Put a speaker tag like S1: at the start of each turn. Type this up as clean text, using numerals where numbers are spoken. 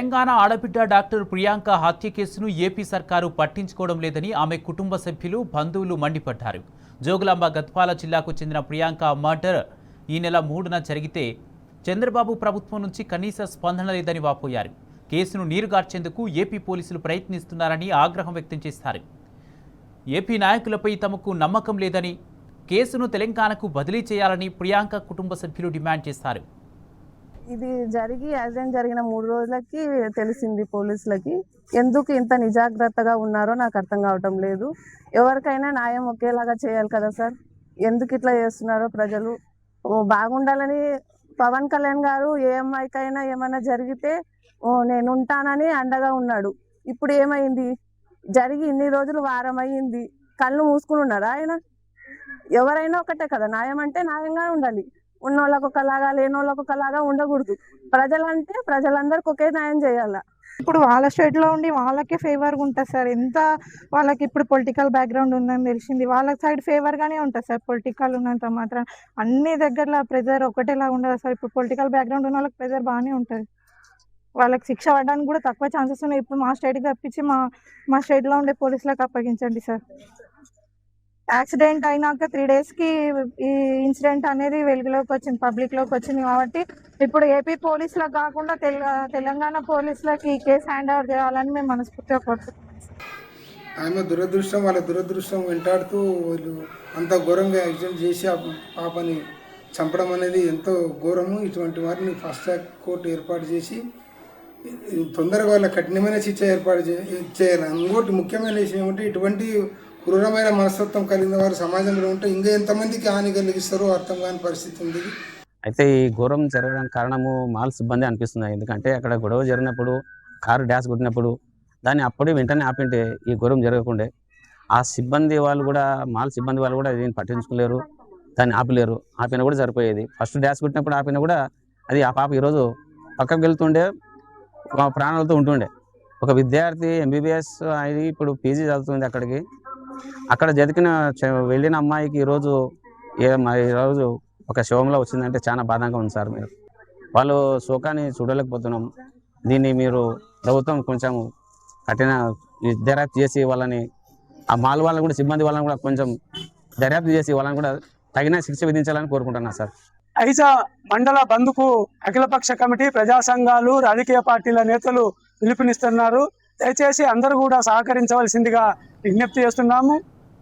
S1: తెలంగాణ ఆడబిడ్డ డాక్టర్ ప్రియాంక హత్య కేసును ఏపీ సర్కారు పట్టించుకోవడం లేదని ఆమె కుటుంబ సభ్యులు బంధువులు మండిపడ్డారు. జోగులాంబ గద్వాల జిల్లాకు చెందిన ప్రియాంక మర్డర్ ఈ నెల 3న జరిగితే చంద్రబాబు ప్రభుత్వం నుంచి కనీస స్పందన లేదని వాపోయారు. కేసును నీరుగార్చేందుకు ఏపీ పోలీసులు ప్రయత్నిస్తున్నారని ఆగ్రహం వ్యక్తం చేశారు. ఏపీ నాయకులపై తమకు నమ్మకం లేదని, కేసును తెలంగాణకు బదిలీ చేయాలని ప్రియాంక కుటుంబ సభ్యులు డిమాండ్ చేశారు.
S2: ఇది జరిగి యాక్సిడెంట్ జరిగిన 3 రోజులకి తెలిసింది పోలీసులకి. ఎందుకు ఇంత నిజాగ్రత్తగా ఉన్నారో నాకు అర్థం కావటం లేదు. ఎవరికైనా న్యాయం ఒకేలాగా చేయాలి కదా సార్. ఎందుకు ఇట్లా చేస్తున్నారో ప్రజలు బాగుండాలని పవన్ కళ్యాణ్ గారు ఏ అమ్మాయికైనా ఏమైనా జరిగితే నేను ఉంటానని అండగా ఉన్నాడు. ఇప్పుడు ఏమైంది? జరిగి ఇన్ని రోజులు వారం అయ్యింది. కళ్ళు మూసుకుని ఉన్నారా ఆయన? ఎవరైనా ఒకటే కదా, న్యాయం అంటే న్యాయంగా ఉండాలి. ఉన్నోళ్ళకు ఒకలాగా లేనోళ్ళకు ఒకలాగా ఉండకూడదు. ప్రజలంటే ప్రజలందరికీ ఒకే న్యాయం చేయాలా.
S3: ఇప్పుడు వాళ్ళ స్టేట్లో ఉండి వాళ్ళకే ఫేవర్గా ఉంటుంది సార్. ఎంత వాళ్ళకి ఇప్పుడు పొలిటికల్ బ్యాక్గ్రౌండ్ ఉందని తెలిసింది, వాళ్ళ సైడ్ ఫేవర్గానే ఉంటుంది సార్. పొలిటికల్ ఉన్నంత మాత్రం అన్ని దగ్గరలో ప్రెజర్ ఒకటేలా ఉండదు సార్. ఇప్పుడు పొలిటికల్ బ్యాక్గ్రౌండ్ ఉన్న వాళ్ళకి ప్రెజర్ బాగానే ఉంటుంది. వాళ్ళకి శిక్ష పడడానికి కూడా తక్కువ ఛాన్సెస్ ఉన్నాయి. ఇప్పుడు మా స్టేట్కి తప్పించి మా స్టేట్లో ఉండే పోలీసులకు అప్పగించండి సార్. యాక్సిడెంట్ అయినాక 3 డేస్కి ఈ ఇన్సిడెంట్ అనేది వెలుగులోకి వచ్చింది, పబ్లిక్లోకి వచ్చింది. కాబట్టి ఇప్పుడు ఏపీ పోలీసులకు కాకుండా తెలంగాణ పోలీసులకి ఈ కేసు హ్యాండ్ ఓవర్ చేయాలని మేము మనస్ఫూర్తిగా కోరుతున్నాం.
S4: ఆమె దురదృష్టం, వాళ్ళ దురదృష్టం వెంటాడుతూ వీళ్ళు అంత ఘోరంగా యాక్సిడెంట్ చేసి ఆ పాపని చంపడం అనేది ఎంతో ఘోరము. ఇటువంటి వారిని ఫాస్ట్ ట్రాక్ కోర్టు ఏర్పాటు చేసి తొందరగా వాళ్ళ కఠినమైన శిక్ష ఏర్పాటు చేయాలి. ఇంకోటి ముఖ్యమైన విషయం ఏమంటే, ఇటువంటి క్రూరమైన మనస్తత్వం కలిగిన వారు సమాజంలో ఉంటే ఇంకా ఎంతమందికి హాని కలిగిస్తారో అర్థం కాని పరిస్థితి ఉంది.
S5: అయితే ఈ ఘోరం జరగడానికి కారణము మాల్ సిబ్బంది అనిపిస్తుంది. ఎందుకంటే అక్కడ గొడవ జరిగినప్పుడు కారు డ్యాష్ కొట్టినప్పుడు దాన్ని అప్పుడే వెంటనే ఆపింటే ఈ ఘోరం జరగకుండే. ఆ సిబ్బంది వాళ్ళు కూడా, మాల్ సిబ్బంది వాళ్ళు కూడా దీన్ని పట్టించుకోలేరు, దాన్ని ఆపలేరు. ఆపినా కూడా సరిపోయేది. ఫస్ట్ డ్యాష్ కొట్టినప్పుడు ఆపినా కూడా అది ఆ పాప ఈరోజు పక్కకు వెళ్తుండే, ప్రాణాలతో ఉంటుండే. ఒక విద్యార్థి ఎంబీబీఎస్ అది ఇప్పుడు పీజీ చదువుతుంది. అక్కడ వెళ్ళిన అమ్మాయికి ఈరోజు ఒక శవంలో వచ్చిందంటే చాలా బాధగా ఉంది సార్. వాళ్ళు శోకాన్ని చూడలేకపోతున్నాం. దీన్ని మీరు ప్రభుత్వం కొంచెం కఠిన దర్యాప్తు చేసి వాళ్ళని, ఆ మాల్ వాళ్ళని కూడా, సిబ్బంది వాళ్ళని కూడా కొంచెం దర్యాప్తు చేసి వాళ్ళని కూడా తగిన శిక్ష విధించాలని కోరుకుంటున్నాను సార్.
S6: ఐజా మండల బంద్కు అఖిలపక్ష కమిటీ, ప్రజా సంఘాలు, రాజకీయ పార్టీల నేతలు పిలుపునిస్తున్నారు. దయచేసి అందరూ కూడా సహకరించవలసిందిగా విజ్ఞప్తి చేస్తున్నాము.